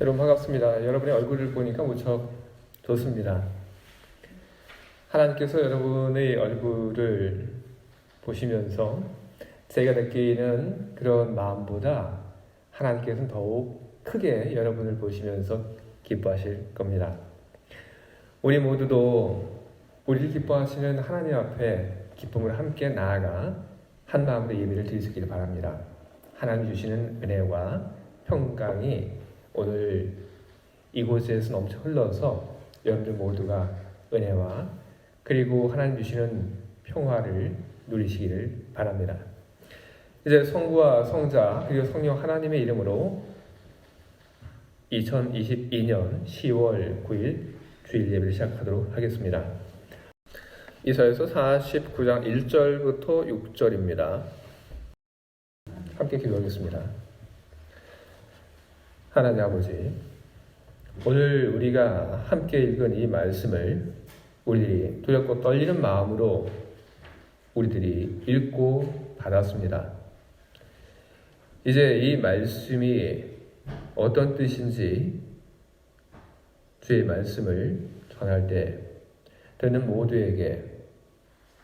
여러분 반갑습니다. 여러분의 얼굴을 보니까 무척 좋습니다. 하나님께서 여러분의 얼굴을 보시면서 제가 느끼는 그런 마음보다 하나님께서는 더욱 크게 여러분을 보시면서 기뻐하실 겁니다. 우리 모두도 우리를 기뻐하시는 하나님 앞에 기쁨을 함께 나아가 한 마음으로 예배를 드리시길 바랍니다. 하나님 주시는 은혜와 평강이 오늘 이곳에서 넘쳐 흘러서 여러분들 모두가 은혜와 그리고 하나님 주시는 평화를 누리시기를 바랍니다. 이제 성부와 성자 그리고 성령 하나님의 이름으로 2022년 10월 9일 주일 예배를 시작하도록 하겠습니다. 이사야서 49장 1절부터 6절입니다. 함께 기도하겠습니다. 하나님 아버지, 오늘 우리가 함께 읽은 이 말씀을 우리들이 두렵고 떨리는 마음으로 우리들이 읽고 받았습니다. 이제 이 말씀이 어떤 뜻인지 주의 말씀을 전할 때 듣는 모두에게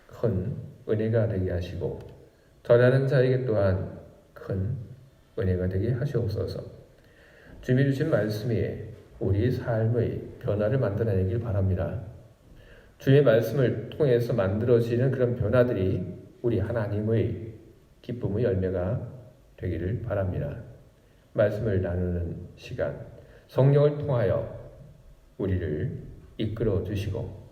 큰 은혜가 되게 하시고 전하는 자에게 또한 큰 은혜가 되게 하시옵소서. 주님이 주신 말씀이 우리 삶의 변화를 만들어내길 바랍니다. 주의 말씀을 통해서 만들어지는 그런 변화들이 우리 하나님의 기쁨의 열매가 되기를 바랍니다. 말씀을 나누는 시간, 성령을 통하여 우리를 이끌어 주시고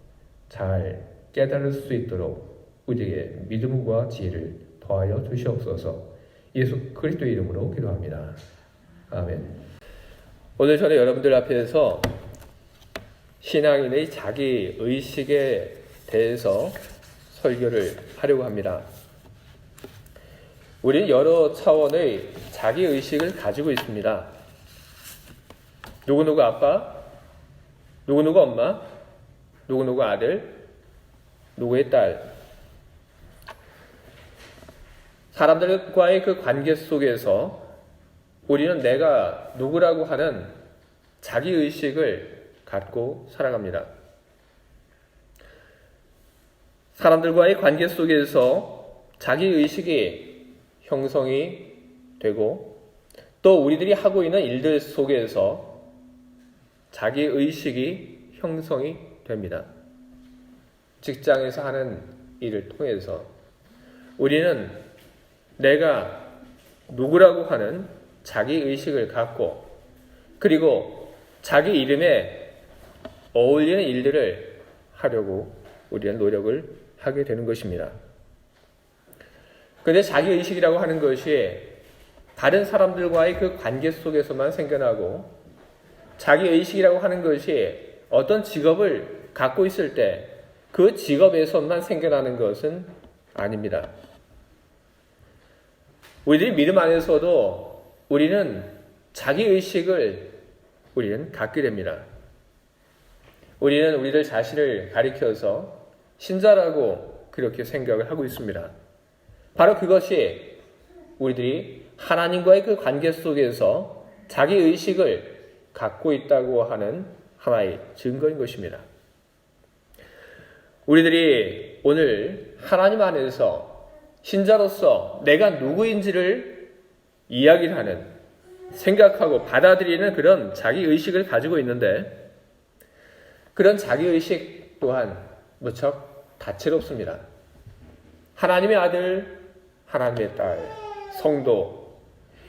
잘 깨달을 수 있도록 우리에게 믿음과 지혜를 더하여 주시옵소서. 예수 그리스도의 이름으로 기도합니다. 아멘. 오늘 저는 여러분들 앞에서 신앙인의 자기 의식에 대해서 설교를 하려고 합니다. 우리는 여러 차원의 자기 의식을 가지고 있습니다. 누구누구 아빠, 누구누구 엄마, 누구누구 아들, 누구의 딸. 사람들과의 그 관계 속에서 우리는 내가 누구라고 하는 자기의식을 갖고 살아갑니다. 사람들과의 관계 속에서 자기의식이 형성이 되고 또 우리들이 하고 있는 일들 속에서 자기의식이 형성이 됩니다. 직장에서 하는 일을 통해서 우리는 내가 누구라고 하는 자기의식을 갖고 그리고 자기 이름에 어울리는 일들을 하려고 우리는 노력을 하게 되는 것입니다. 그런데 자기의식이라고 하는 것이 다른 사람들과의 그 관계 속에서만 생겨나고 자기의식이라고 하는 것이 어떤 직업을 갖고 있을 때 그 직업에서만 생겨나는 것은 아닙니다. 우리들이 믿음 안에서도 우리는 자기의식을 우리는 갖게 됩니다. 우리는 우리들 자신을 가리켜서 신자라고 그렇게 생각을 하고 있습니다. 바로 그것이 우리들이 하나님과의 그 관계 속에서 자기의식을 갖고 있다고 하는 하나의 증거인 것입니다. 우리들이 오늘 하나님 안에서 신자로서 내가 누구인지를 이야기를 하는, 생각하고 받아들이는 그런 자기의식을 가지고 있는데 그런 자기의식 또한 무척 다채롭습니다. 하나님의 아들, 하나님의 딸, 성도,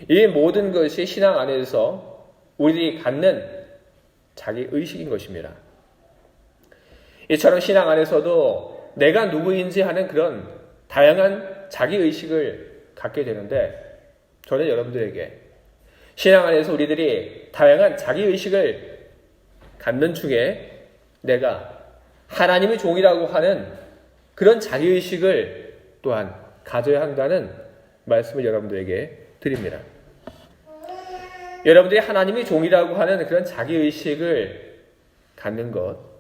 이 모든 것이 신앙 안에서 우리들이 갖는 자기의식인 것입니다. 이처럼 신앙 안에서도 내가 누구인지 하는 그런 다양한 자기의식을 갖게 되는데 저는 여러분들에게 신앙 안에서 우리들이 다양한 자기의식을 갖는 중에 내가 하나님의 종이라고 하는 그런 자기의식을 또한 가져야 한다는 말씀을 여러분들에게 드립니다. 여러분들이 하나님의 종이라고 하는 그런 자기의식을 갖는 것,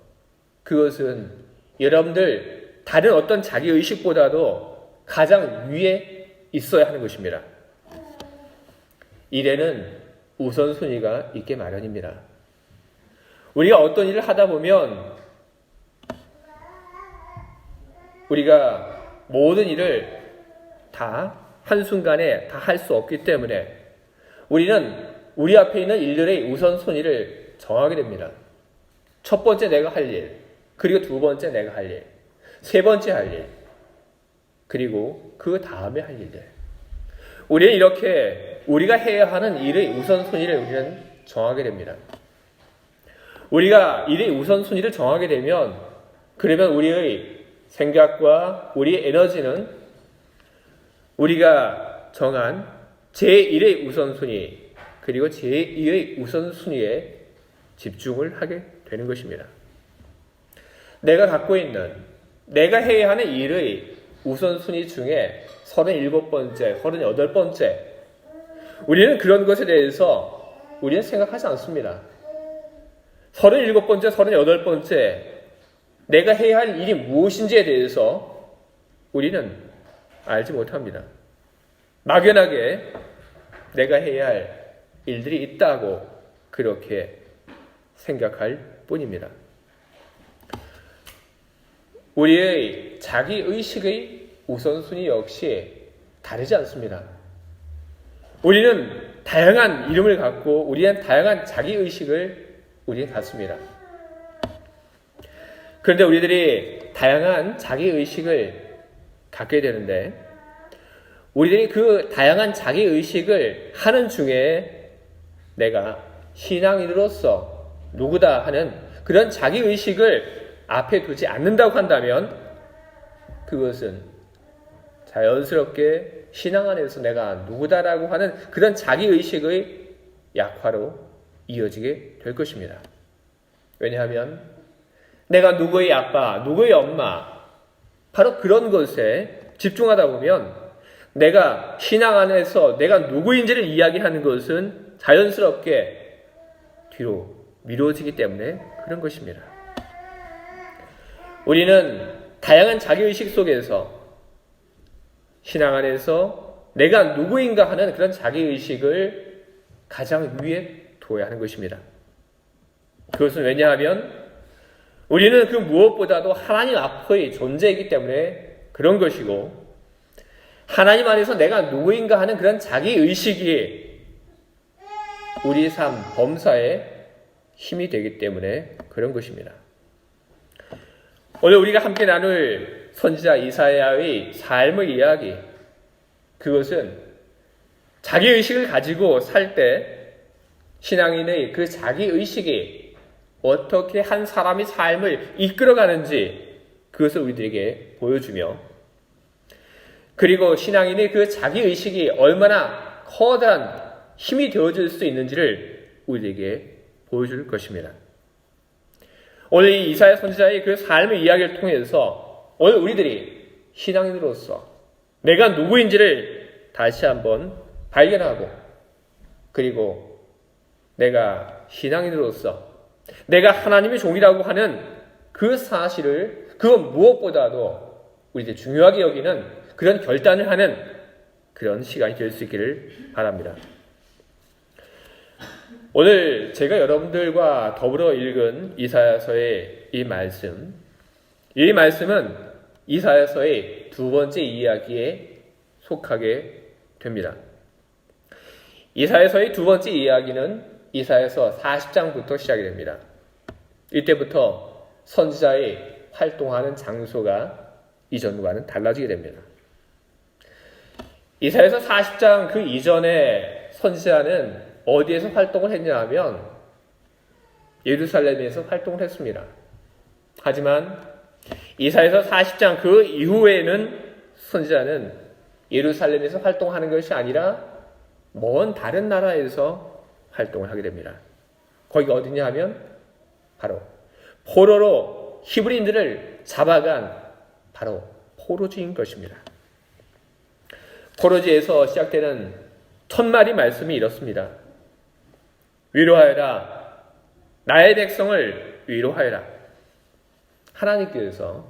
그것은 여러분들 다른 어떤 자기의식보다도 가장 위에 있어야 하는 것입니다. 이래는 우선순위가 있게 마련입니다. 우리가 어떤 일을 하다 보면 우리가 모든 일을 다 한순간에 다 할 수 없기 때문에 우리는 우리 앞에 있는 일들의 우선순위를 정하게 됩니다. 첫 번째 내가 할 일, 그리고 두 번째 내가 할 일, 세 번째 할 일, 그리고 그 다음에 할 일들. 우리는 이렇게 우리가 해야 하는 일의 우선순위를 우리는 정하게 됩니다. 우리가 일의 우선순위를 정하게 되면 그러면 우리의 생각과 우리의 에너지는 우리가 정한 제1의 우선순위 그리고 제2의 우선순위에 집중을 하게 되는 것입니다. 내가 갖고 있는 내가 해야 하는 일의 우선순위 중에 37번째, 38번째 우리는 그런 것에 대해서 우리는 생각하지 않습니다. 37번째, 38번째 내가 해야 할 일이 무엇인지에 대해서 우리는 알지 못합니다. 막연하게 내가 해야 할 일들이 있다고 그렇게 생각할 뿐입니다. 우리의 자기의식의 우선순위 역시 다르지 않습니다. 우리는 다양한 이름을 갖고 우리는 다양한 자기의식을 우리는 갖습니다. 그런데 우리들이 다양한 자기의식을 갖게 되는데 우리들이 그 다양한 자기의식을 하는 중에 내가 신앙인으로서 누구다 하는 그런 자기의식을 앞에 두지 않는다고 한다면 그것은 자연스럽게 신앙 안에서 내가 누구다라고 하는 그런 자기의식의 약화로 이어지게 될 것입니다. 왜냐하면 내가 누구의 아빠, 누구의 엄마 바로 그런 것에 집중하다 보면 내가 신앙 안에서 내가 누구인지를 이야기하는 것은 자연스럽게 뒤로 미뤄지기 때문에 그런 것입니다. 우리는 다양한 자기의식 속에서 신앙 안에서 내가 누구인가 하는 그런 자기의식을 가장 위에 둬야 하는 것입니다. 그것은 왜냐하면 우리는 그 무엇보다도 하나님 앞의 존재이기 때문에 그런 것이고 하나님 안에서 내가 누구인가 하는 그런 자기의식이 우리 삶 범사에 힘이 되기 때문에 그런 것입니다. 오늘 우리가 함께 나눌 선지자 이사야의 삶의 이야기 그것은 자기의식을 가지고 살 때 신앙인의 그 자기의식이 어떻게 한 사람의 삶을 이끌어가는지 그것을 우리들에게 보여주며 그리고 신앙인의 그 자기의식이 얼마나 커다란 힘이 되어질 수 있는지를 우리에게 보여줄 것입니다. 오늘 이 이사야 선지자의 그 삶의 이야기를 통해서 오늘 우리들이 신앙인으로서 내가 누구인지를 다시 한번 발견하고 그리고 내가 신앙인으로서 내가 하나님의 종이라고 하는 그 사실을 그 무엇보다도 우리들이 중요하게 여기는 그런 결단을 하는 그런 시간이 될 수 있기를 바랍니다. 오늘 제가 여러분들과 더불어 읽은 이사야서의 이 말씀은 이사야서의 두 번째 이야기에 속하게 됩니다. 이사야서의 두 번째 이야기는 이사야서 40장부터 시작이 됩니다. 이때부터 선지자의 활동하는 장소가 이전과는 달라지게 됩니다. 이사야서 40장 그 이전에 선지자는 어디에서 활동을 했냐 하면 예루살렘에서 활동을 했습니다. 하지만 이사야서 40장 그 이후에는 선지자는 예루살렘에서 활동하는 것이 아니라 먼 다른 나라에서 활동을 하게 됩니다. 거기가 어디냐 하면 바로 포로로 히브리인들을 잡아간 바로 포로지인 것입니다. 포로지에서 시작되는 첫마디 말씀이 이렇습니다. 위로하여라. 나의 백성을 위로하여라. 하나님께서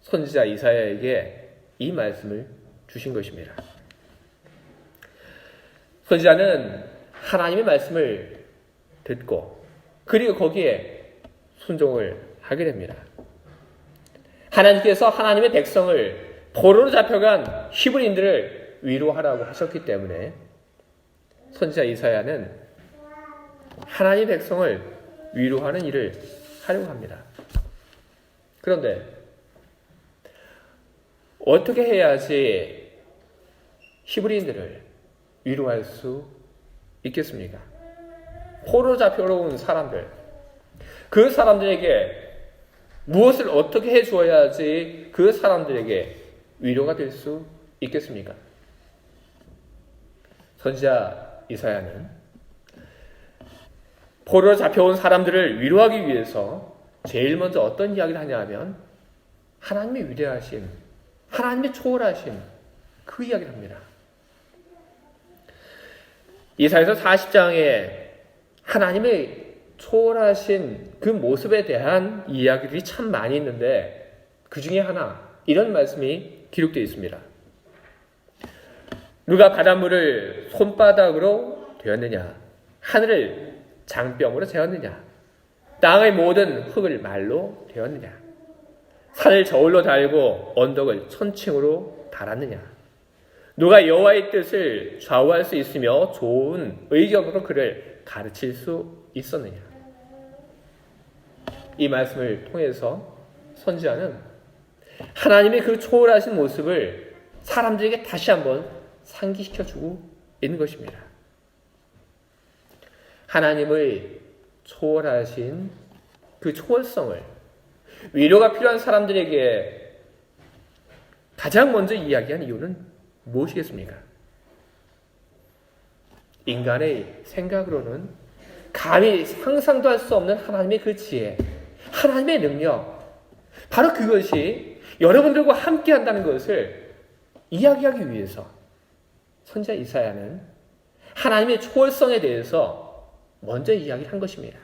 선지자 이사야에게 이 말씀을 주신 것입니다. 선지자는 하나님의 말씀을 듣고 그리고 거기에 순종을 하게 됩니다. 하나님께서 하나님의 백성을 포로로 잡혀간 히브리인들을 위로하라고 하셨기 때문에 선지자 이사야는 하나님의 백성을 위로하는 일을 하려고 합니다. 그런데 어떻게 해야지 히브리인들을 위로할 수 있겠습니까? 포로로 잡혀온 사람들, 그 사람들에게 무엇을 어떻게 해주어야지 그 사람들에게 위로가 될 수 있겠습니까? 선지자 이사야는 포로로 잡혀온 사람들을 위로하기 위해서 제일 먼저 어떤 이야기를 하냐면 하나님의 위대하신, 하나님의 초월하신 그 이야기를 합니다. 이사야서 40장에 하나님의 초월하신 그 모습에 대한 이야기들이 참 많이 있는데 그 중에 하나 이런 말씀이 기록되어 있습니다. 누가 바닷물을 손바닥으로 되었느냐? 하늘을 장병으로 재었느냐? 땅의 모든 흙을 말로 되었느냐? 산을 저울로 달고 언덕을 천칭으로 달았느냐? 누가 여호와의 뜻을 좌우할 수 있으며 좋은 의견으로 그를 가르칠 수 있었느냐? 이 말씀을 통해서 선지자는 하나님의 그 초월하신 모습을 사람들에게 다시 한번 상기시켜주고 있는 것입니다. 하나님의 초월하신 그 초월성을 위로가 필요한 사람들에게 가장 먼저 이야기한 이유는 무엇이겠습니까? 인간의 생각으로는 감히 상상도 할 수 없는 하나님의 그 지혜, 하나님의 능력, 바로 그것이 여러분들과 함께 한다는 것을 이야기하기 위해서 선지자 이사야는 하나님의 초월성에 대해서 먼저 이야기를 한 것입니다.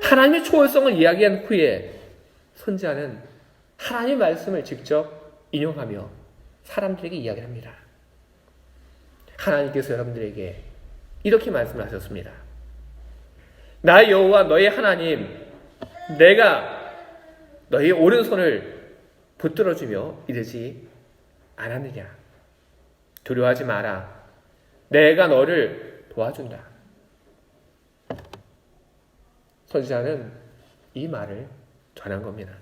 하나님의 초월성을 이야기한 후에 선지자는 하나님의 말씀을 직접 인용하며 사람들에게 이야기를 합니다. 하나님께서 여러분들에게 이렇게 말씀하셨습니다. 나 여호와 너의 하나님, 내가 너의 오른손을 붙들어주며 이르지 않았느냐? 두려워하지 마라. 내가 너를 도와준다. 선지자는 이 말을 전한 겁니다.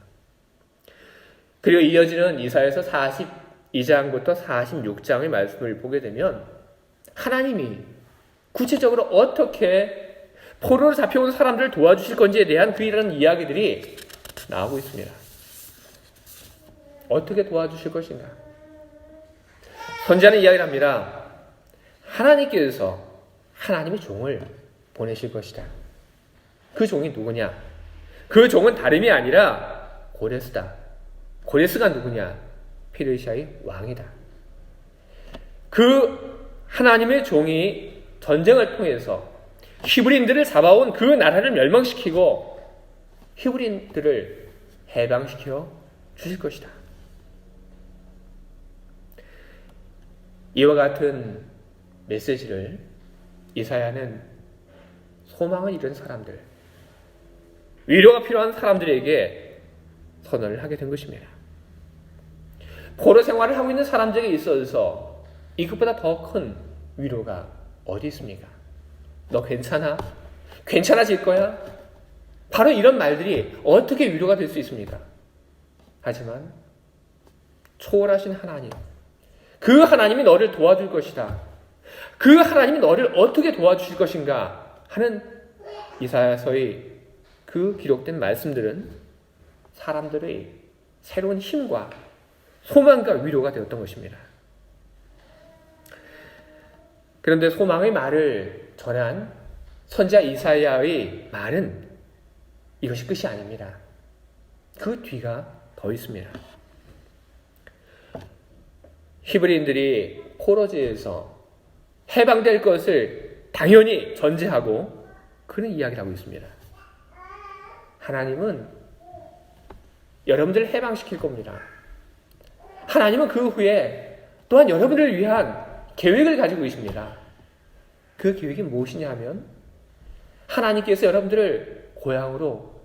그리고 이어지는 이사야서 42장부터 46장의 말씀을 보게 되면 하나님이 구체적으로 어떻게 포로로 잡혀온 사람들을 도와주실 건지에 대한 그런 이야기들이 나오고 있습니다. 어떻게 도와주실 것인가? 선지자는 이야기를 합니다. 하나님께서 하나님의 종을 보내실 것이다. 그 종이 누구냐? 그 종은 다름이 아니라 고레스다. 고레스가 누구냐? 페르시아의 왕이다. 그 하나님의 종이 전쟁을 통해서 히브리인들을 잡아온 그 나라를 멸망시키고 히브리인들을 해방시켜 주실 것이다. 이와 같은 메시지를 이사야는 소망을 잃은 사람들, 위로가 필요한 사람들에게 선언을 하게 된 것입니다. 포로 생활을 하고 있는 사람들에게 있어서 이것보다 더 큰 위로가 어디 있습니까? 너 괜찮아? 괜찮아질 거야? 바로 이런 말들이 어떻게 위로가 될 수 있습니까? 하지만 초월하신 하나님, 그 하나님이 너를 도와줄 것이다. 그 하나님이 너를 어떻게 도와주실 것인가 하는 이사야서의 그 기록된 말씀들은 사람들의 새로운 힘과 소망과 위로가 되었던 것입니다. 그런데 소망의 말을 전한 선지자 이사야의 말은 이것이 끝이 아닙니다. 그 뒤가 더 있습니다. 히브리인들이 포로지에서 해방될 것을 당연히 전제하고 그런 이야기를 하고 있습니다. 하나님은 여러분들을 해방시킬 겁니다. 하나님은 그 후에 또한 여러분들을 위한 계획을 가지고 계십니다. 그 계획이 무엇이냐 하면 하나님께서 여러분들을 고향으로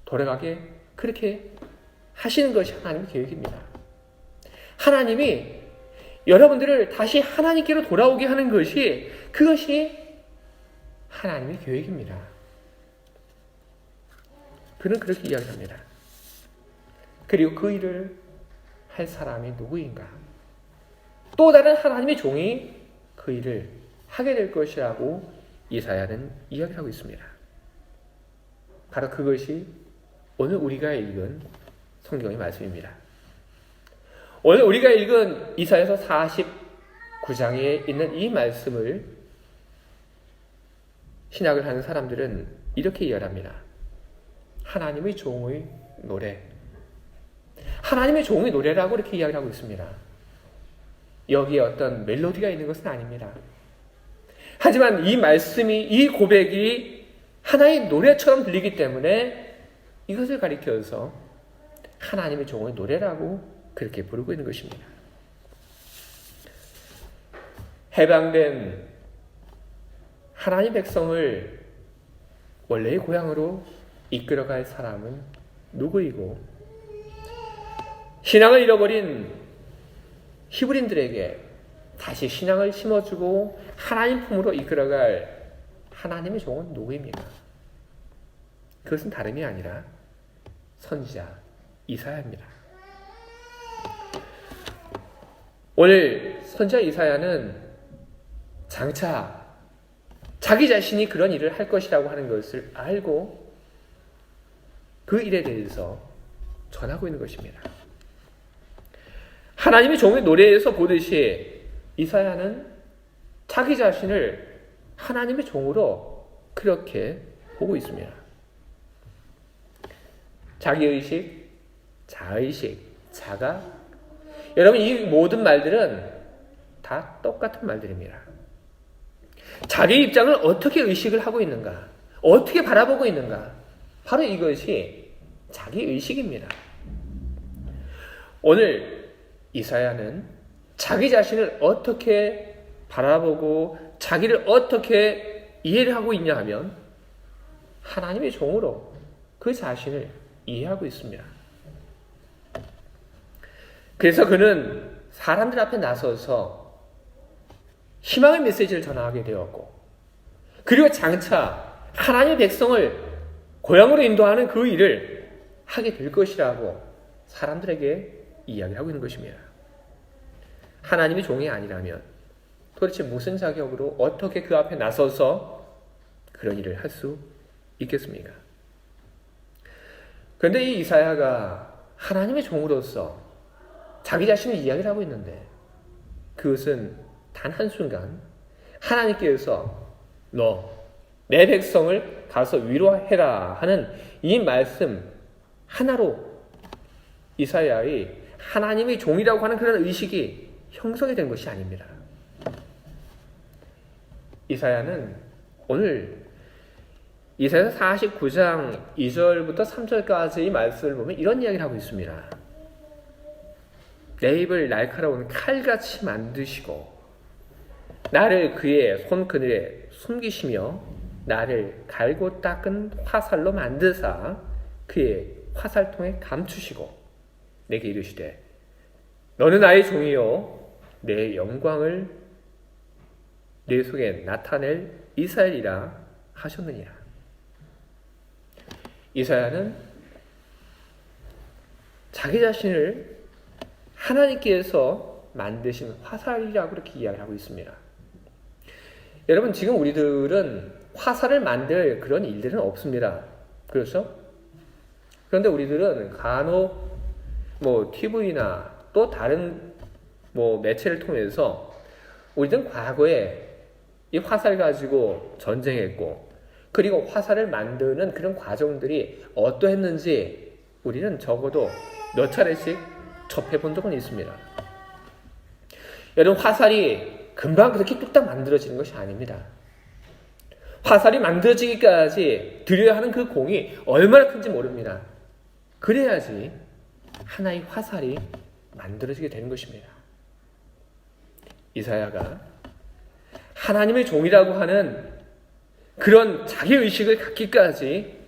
돌아가게 그렇게 하시는 것이 하나님의 계획입니다. 하나님이 여러분들을 다시 하나님께로 돌아오게 하는 것이 그것이 하나님의 계획입니다. 그는 그렇게 이야기합니다. 그리고 그 일을 할 사람이 누구인가? 또 다른 하나님의 종이 그 일을 하게 될 것이라고 이사야는 이야기를 하고 있습니다. 바로 그것이 오늘 우리가 읽은 성경의 말씀입니다. 오늘 우리가 읽은 이사야서 49장에 있는 이 말씀을 신학을 하는 사람들은 이렇게 이해합니다. 하나님의 종의 노래. 하나님의 종의 노래라고 이렇게 이야기를 하고 있습니다. 여기에 어떤 멜로디가 있는 것은 아닙니다. 하지만 이 말씀이, 이 고백이 하나의 노래처럼 들리기 때문에 이것을 가리켜서 하나님의 종의 노래라고 그렇게 부르고 있는 것입니다. 해방된 하나님 백성을 원래의 고향으로 이끌어갈 사람은 누구이고, 신앙을 잃어버린 히브리인들에게 다시 신앙을 심어주고 하나님 품으로 이끌어갈 하나님의 종은 누구입니까? 그것은 다름이 아니라 선지자 이사야입니다. 오늘 선지자 이사야는 장차 자기 자신이 그런 일을 할 것이라고 하는 것을 알고 그 일에 대해서 전하고 있는 것입니다. 하나님의 종의 노래에서 보듯이 이사야는 자기 자신을 하나님의 종으로 그렇게 보고 있습니다. 자기의식, 자의식, 자가, 여러분 이 모든 말들은 다 똑같은 말들입니다. 자기 입장을 어떻게 의식을 하고 있는가, 어떻게 바라보고 있는가, 바로 이것이 자기의식입니다. 오늘 이사야는 자기 자신을 어떻게 바라보고 자기를 어떻게 이해를 하고 있냐 하면 하나님의 종으로 그 자신을 이해하고 있습니다. 그래서 그는 사람들 앞에 나서서 희망의 메시지를 전하게 되었고, 그리고 장차 하나님의 백성을 고향으로 인도하는 그 일을 하게 될 것이라고 사람들에게 이야기하고 있는 것입니다. 하나님의 종이 아니라면 도대체 무슨 자격으로 어떻게 그 앞에 나서서 그런 일을 할 수 있겠습니까? 그런데 이 이사야가 하나님의 종으로서 자기 자신을 이야기를 하고 있는데, 그것은 단 한순간 하나님께서 너 내 백성을 가서 위로해라 하는 이 말씀 하나로 이사야의 하나님의 종이라고 하는 그런 의식이 형성이 된 것이 아닙니다. 이사야는 오늘 이사야서 49장 2절부터 3절까지의 말씀을 보면 이런 이야기를 하고 있습니다. 내 입을 날카로운 칼같이 만드시고 나를 그의 손그늘에 숨기시며 나를 갈고 닦은 화살로 만드사 그의 화살통에 감추시고 내게 이르시되 너는 나의 종이요 내 영광을 내 속에 나타낼 이스라엘이라 하셨느니라. 이사야는 자기 자신을 하나님께서 만드신 화살이라고 그렇게 이야기하고 있습니다. 여러분, 지금 우리들은 화살을 만들 그런 일들은 없습니다. 그렇죠? 그런데 우리들은 간혹 TV나 또 다른 매체를 통해서 우리들은 과거에 이 화살 가지고 전쟁했고, 그리고 화살을 만드는 그런 과정들이 어떠했는지 우리는 적어도 몇 차례씩 접해본 적은 있습니다. 여러분, 화살이 금방 그렇게 뚝딱 만들어지는 것이 아닙니다. 화살이 만들어지기까지 들여야 하는 그 공이 얼마나 큰지 모릅니다. 그래야지 하나의 화살이 만들어지게 되는 것입니다. 이사야가 하나님의 종이라고 하는 그런 자기의식을 갖기까지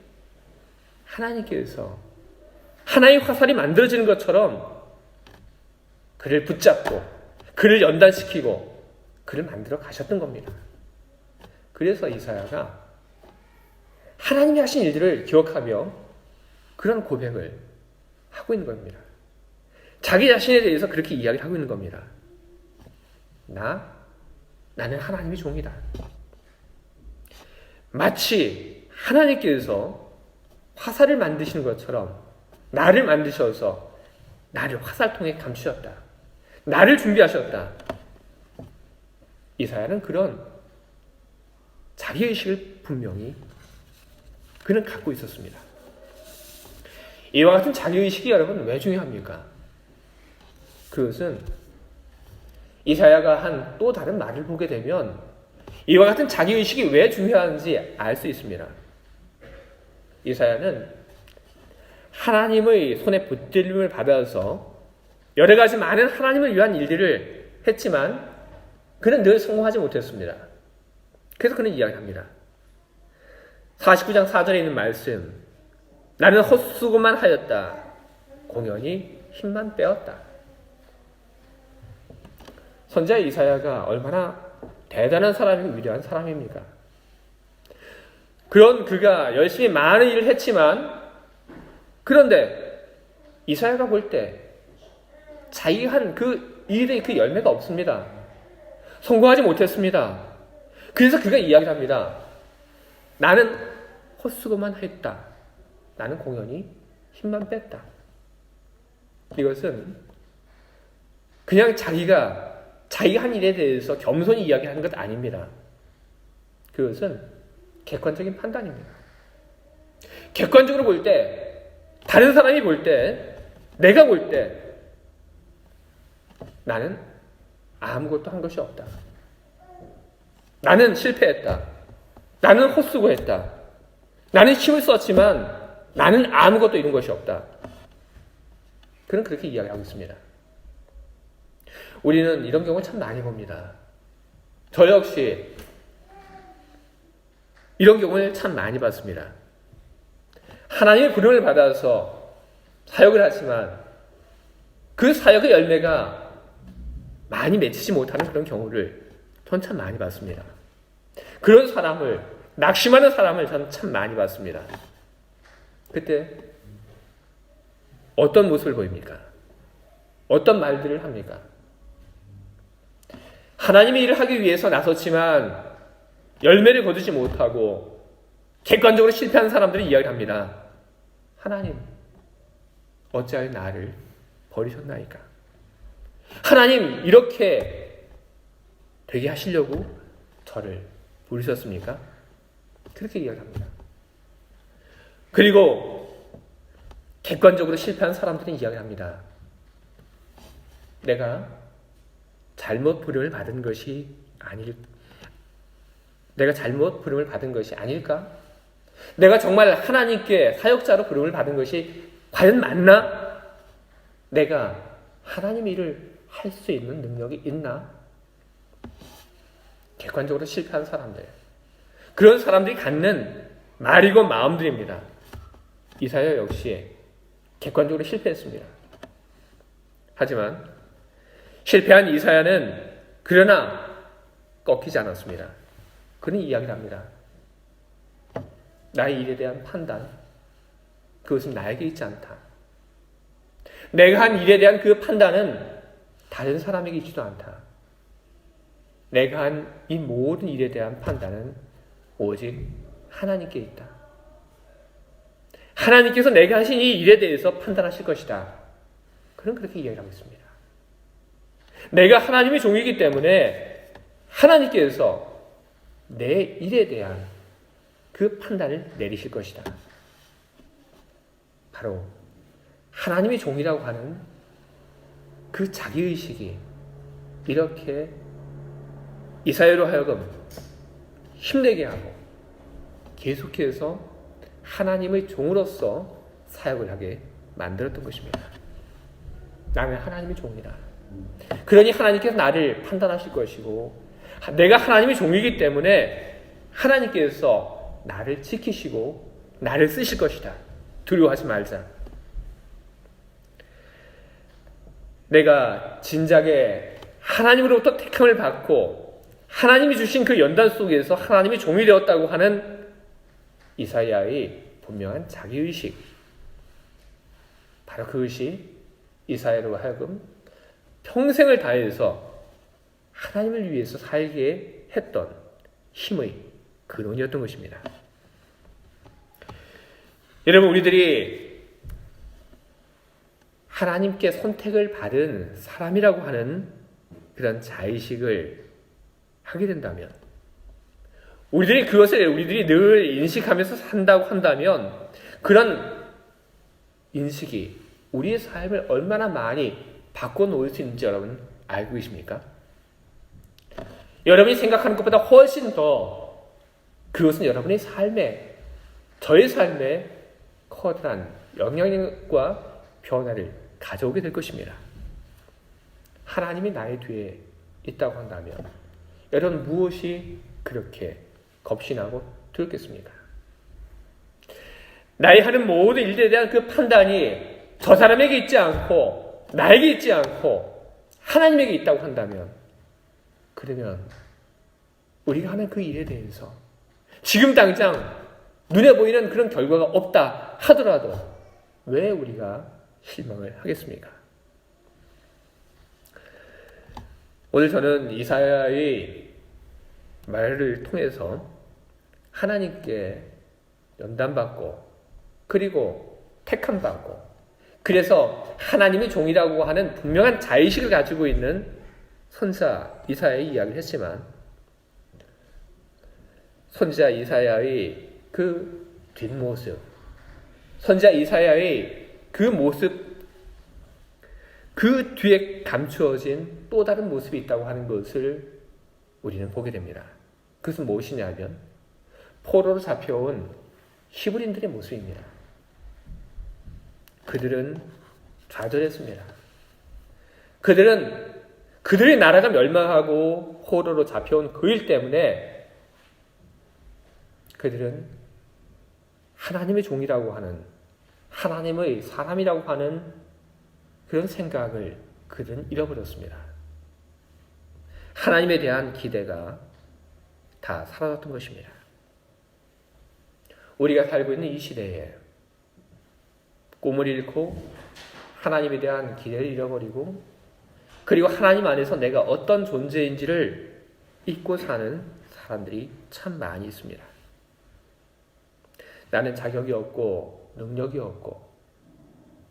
하나님께서 하나의 화살이 만들어지는 것처럼 그를 붙잡고 그를 연단시키고 그를 만들어 가셨던 겁니다. 그래서 이사야가 하나님이 하신 일들을 기억하며 그런 고백을 하고 있는 겁니다. 자기 자신에 대해서 그렇게 이야기를 하고 있는 겁니다. 나는 하나님의 종이다. 마치 하나님께서 화살을 만드시는 것처럼 나를 만드셔서 나를 화살통에 감추셨다. 나를 준비하셨다. 이사야는 그런 자기의식을 분명히 그는 갖고 있었습니다. 이와 같은 자기의식이 여러분 왜 중요합니까? 그것은 이사야가 한 또 다른 말을 보게 되면 이와 같은 자기의식이 왜 중요한지 알 수 있습니다. 이사야는 하나님의 손에 붙들림을 받아서 여러 가지 많은 하나님을 위한 일들을 했지만 그는 늘 성공하지 못했습니다. 그래서 그는 이야기합니다. 49장 4절에 있는 말씀, 나는 헛수고만 하였다. 공연히 힘만 빼었다. 선지자 이사야가 얼마나 대단한 사람이고 위대한 사람입니까? 그런 그가 열심히 많은 일을 했지만 그런데 이사야가 볼 때 자기가 한 그 일의 그 열매가 없습니다. 성공하지 못했습니다. 그래서 그가 이야기를 합니다. 나는 헛수고만 했다. 나는 공연히 힘만 뺐다. 이것은 그냥 자기가 한 일에 대해서 겸손히 이야기하는 것 아닙니다. 그것은 객관적인 판단입니다. 객관적으로 볼 때, 다른 사람이 볼 때, 내가 볼 때, 나는 아무것도 한 것이 없다. 나는 실패했다. 나는 헛수고했다. 나는 힘을 썼지만 나는 아무것도 이룬 것이 없다. 그는 그렇게 이야기하고 있습니다. 우리는 이런 경우를 참 많이 봅니다. 저 역시 이런 경우를 참 많이 봤습니다. 하나님의 부름을 받아서 사역을 하지만 그 사역의 열매가 많이 맺히지 못하는 그런 경우를 전 참 많이 봤습니다. 그런 사람을, 낙심하는 사람을 전 참 많이 봤습니다. 그때 어떤 모습을 보입니까? 어떤 말들을 합니까? 하나님의 일을 하기 위해서 나섰지만 열매를 거두지 못하고 객관적으로 실패한 사람들이 이야기를 합니다. 하나님, 어찌하여 나를 버리셨나이까? 하나님, 이렇게 되게 하시려고 저를 부르셨습니까? 그렇게 이야기합니다. 그리고 객관적으로 실패한 사람들은 이야기합니다. 내가 잘못 부름을 받은 것이 아닐까? 내가 정말 하나님께 사역자로 부름을 받은 것이 과연 맞나? 내가 하나님의 일을 할 수 있는 능력이 있나? 객관적으로 실패한 사람들, 그런 사람들이 갖는 말이고 마음들입니다. 이사야 역시 객관적으로 실패했습니다. 하지만 실패한 이사야는 그러나 꺾이지 않았습니다. 그는 이야기를 합니다. 나의 일에 대한 판단, 그것은 나에게 있지 않다. 내가 한 일에 대한 그 판단은 다른 사람에게 있지도 않다. 내가 한 이 모든 일에 대한 판단은 오직 하나님께 있다. 하나님께서 내가 하신 이 일에 대해서 판단하실 것이다. 그는 그렇게 이야기를 하고 있습니다. 내가 하나님의 종이기 때문에 하나님께서 내 일에 대한 그 판단을 내리실 것이다. 바로 하나님의 종이라고 하는 그 자기의식이 이렇게 이사야로 하여금 힘내게 하고 계속해서 하나님의 종으로서 사역을 하게 만들었던 것입니다. 나는 하나님의 종이다. 그러니 하나님께서 나를 판단하실 것이고 내가 하나님의 종이기 때문에 하나님께서 나를 지키시고 나를 쓰실 것이다. 두려워하지 말자. 내가 진작에 하나님으로부터 택함을 받고 하나님이 주신 그 연단 속에서 하나님의 종이 되었다고 하는 이사야의 분명한 자기의식, 바로 그것이 이사야로 하여금 평생을 다해서 하나님을 위해서 살게 했던 힘의 근원이었던 것입니다. 여러분, 우리들이 하나님께 선택을 받은 사람이라고 하는 그런 자의식을 하게 된다면, 우리들이 늘 인식하면서 산다고 한다면, 그런 인식이 우리의 삶을 얼마나 많이 바꿔놓을 수 있는지 여러분 알고 계십니까? 여러분이 생각하는 것보다 훨씬 더 그것은 여러분의 삶에, 저의 삶에 커다란 영향력과 변화를 가져오게 될 것입니다. 하나님이 나의 뒤에 있다고 한다면 여러분 무엇이 그렇게 겁신하고 두렵겠습니까? 나의 하는 모든 일들에 대한 그 판단이 저 사람에게 있지 않고 나에게 있지 않고 하나님에게 있다고 한다면, 그러면 우리가 하는 그 일에 대해서 지금 당장 눈에 보이는 그런 결과가 없다 하더라도 왜 우리가 실망을 하겠습니까? 오늘 저는 이사야의 말을 통해서 하나님께 연단받고 그리고 택함받고 그래서 하나님의 종이라고 하는 분명한 자의식을 가지고 있는 선지자 이사야의 이야기를 했지만, 선지자 이사야의 그 뒷모습, 선지자 이사야의 그 모습, 그 뒤에 감추어진 또 다른 모습이 있다고 하는 것을 우리는 보게 됩니다. 그것은 무엇이냐면 포로로 잡혀온 히브리인들의 모습입니다. 그들은 좌절했습니다. 그들의 나라가 멸망하고 포로로 잡혀온 그 일 때문에 그들은 하나님의 종이라고 하는, 하나님의 사람이라고 하는 그런 생각을 그들은 잃어버렸습니다. 하나님에 대한 기대가 다 사라졌던 것입니다. 우리가 살고 있는 이 시대에 꿈을 잃고 하나님에 대한 기대를 잃어버리고 그리고 하나님 안에서 내가 어떤 존재인지를 잊고 사는 사람들이 참 많이 있습니다. 나는 자격이 없고 능력이 없고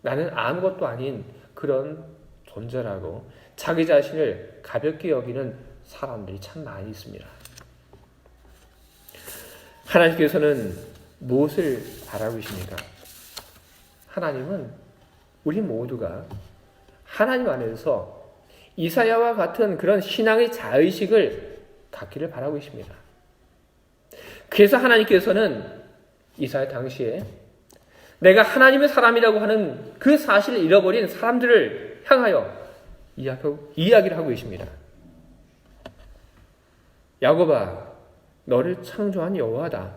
나는 아무것도 아닌 그런 존재라고 자기 자신을 가볍게 여기는 사람들이 참 많이 있습니다. 하나님께서는 무엇을 바라고 계십니까? 하나님은 우리 모두가 하나님 안에서 이사야와 같은 그런 신앙의 자의식을 갖기를 바라고 계십니다. 그래서 하나님께서는 이사야 당시에 내가 하나님의 사람이라고 하는 그 사실을 잃어버린 사람들을 향하여 이야기를 하고 계십니다. 야곱아, 너를 창조한 여호와다.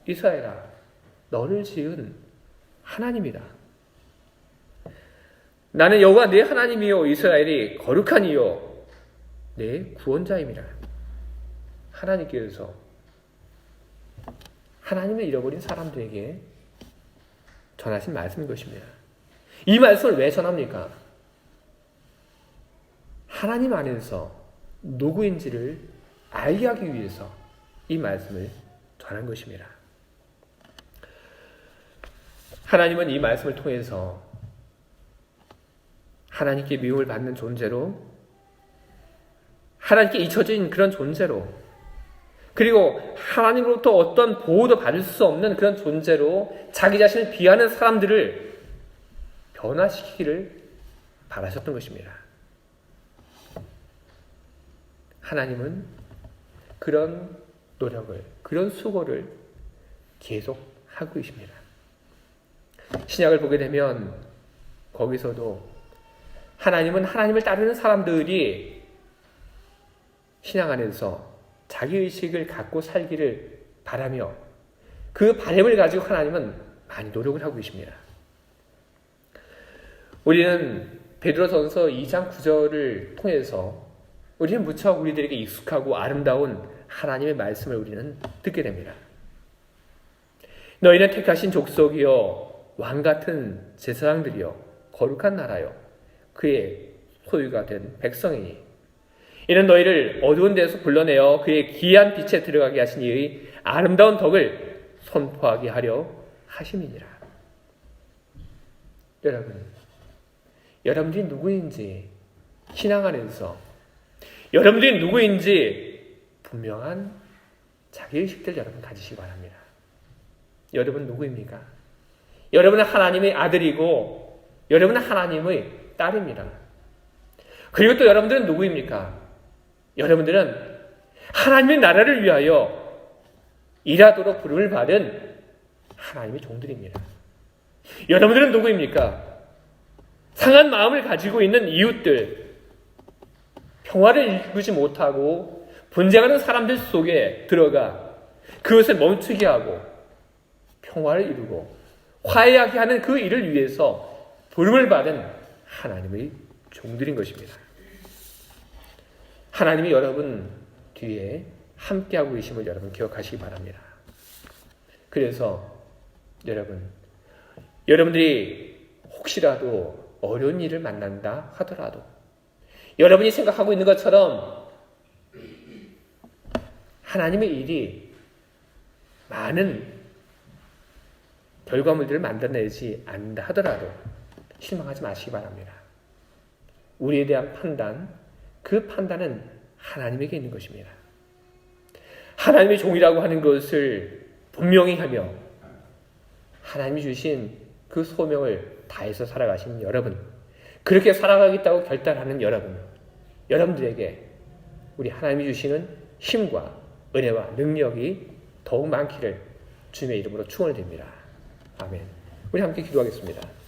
이스라엘아, 너를 지은 하나님이다. 나는 여호와 내 하나님이요 이스라엘이 거룩한 이요 내 구원자임이라. 하나님께서 하나님을 잃어버린 사람들에게 전하신 말씀인 것입니다. 이 말씀을 왜 전합니까? 하나님 안에서 누구인지를 알게 하기 위해서 이 말씀을 전한 것입니다. 하나님은 이 말씀을 통해서 하나님께 미움을 받는 존재로, 하나님께 잊혀진 그런 존재로, 그리고 하나님으로부터 어떤 보호도 받을 수 없는 그런 존재로 자기 자신을 비하는 사람들을 변화시키기를 바라셨던 것입니다. 하나님은 그런 노력을, 그런 수고를 계속 하고 계십니다. 신약을 보게 되면 거기서도 하나님은 하나님을 따르는 사람들이 신앙 안에서 자기의식을 갖고 살기를 바라며 그 바람을 가지고 하나님은 많이 노력을 하고 계십니다. 우리는 베드로전서 2장 9절을 통해서 우리는 무척 우리들에게 익숙하고 아름다운 하나님의 말씀을 우리는 듣게 됩니다. 너희는 택하신 족속이요 왕같은 제사장들이요 거룩한 나라요 그의 소유가 된 백성이니 이는 너희를 어두운 데서 불러내어 그의 귀한 빛에 들어가게 하신 이의 아름다운 덕을 선포하게 하려 하심이니라. 여러분들이 누구인지 신앙 안에서 여러분들이 누구인지 분명한 자기의식들 여러분 가지시기 바랍니다. 여러분 누구입니까? 여러분은 하나님의 아들이고 여러분은 하나님의 딸입니다. 그리고 또 여러분들은 누구입니까? 여러분들은 하나님의 나라를 위하여 일하도록 부름을 받은 하나님의 종들입니다. 여러분들은 누구입니까? 상한 마음을 가지고 있는 이웃들, 평화를 이루지 못하고 분쟁하는 사람들 속에 들어가 그것을 멈추게 하고 평화를 이루고 화해하게 하는 그 일을 위해서 부름을 받은 하나님의 종들인 것입니다. 하나님이 여러분 뒤에 함께하고 계심을 여러분 기억하시기 바랍니다. 그래서 여러분들이 혹시라도 어려운 일을 만난다 하더라도 여러분이 생각하고 있는 것처럼 하나님의 일이 많은 결과물들을 만들어내지 않는다 하더라도 실망하지 마시기 바랍니다. 우리에 대한 판단, 그 판단은 하나님에게 있는 것입니다. 하나님의 종이라고 하는 것을 분명히 하며 하나님이 주신 그 소명을 다해서 살아가신 여러분, 그렇게 살아가겠다고 결단하는 여러분들에게 우리 하나님이 주시는 힘과 은혜와 능력이 더욱 많기를 주님의 이름으로 축원을 드립니다. 아멘. 우리 함께 기도하겠습니다.